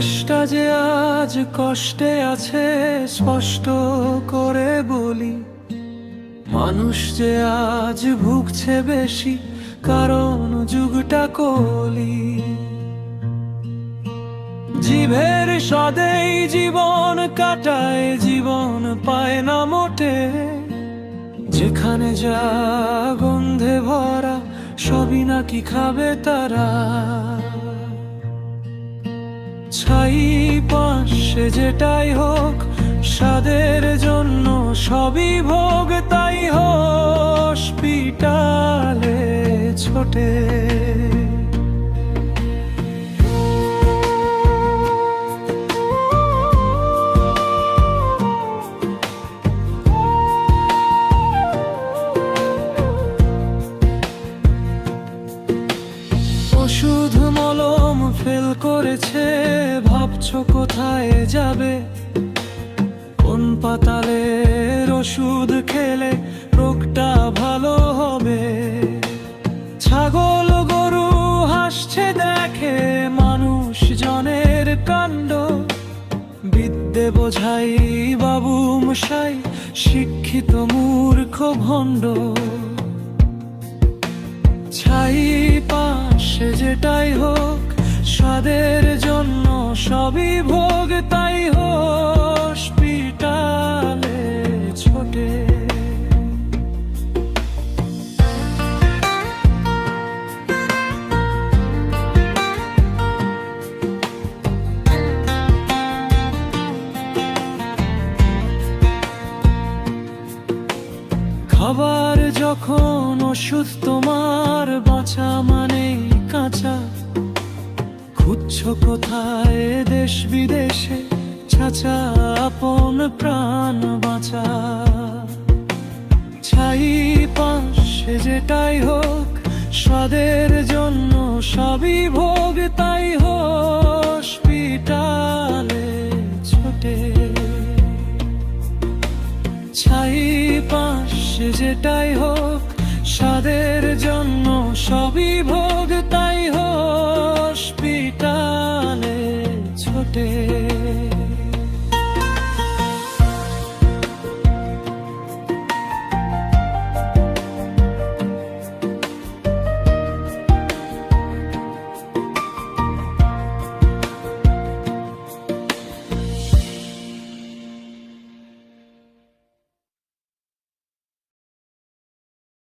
দেশটা যে আজ কষ্টে আছে স্পষ্ট করে বলি, মানুষ যে আজ ভুগছে বেশি কারণ যুগটা কলি। জিভের স্বাদেই জীবন কাটায়, জীবন পায় না মোটে। যেখানে যা গন্ধে ভরা সবই নাকি খাবে তারা। ছাই পাশে যেটাই হোক স্বাদের জন্য সবই ভোগ, তাই হসপিটালে ছোটে। ওষুধ মলম ফেল করেছে, ভাবছো কোথায় যাবে? কোন পাতালের ওষুধ খেলে রোগটা ভালো হবে? ছাগল গরু হাসছে দেখে মানুষ জনের কাণ্ড। বিদ্যে বোঝাই বাবু মশাই, শিক্ষিত মূর্খ ভণ্ড। ছাই পাশে যেটাই হোক স্বাদের জন্য সবই ভোগ, তাই হসপিটালে ছোটে। খাবার যখন ওষুধ তোমার, বাঁচা মানেই কাঁচা। খুঁজছো কোথায় দেশ বিদেশে চাচা আপন প্রাণ বাঁচা। ছাই পাশে যেটাই হোক স্বাদের জন্য সবই ভোগ, তাই হসপিটালে ছোটে। ছাই পাশে যেটাই হোক স্বাদের জন্য সবই ভোগ, তাই হসপিটালে ছোটে।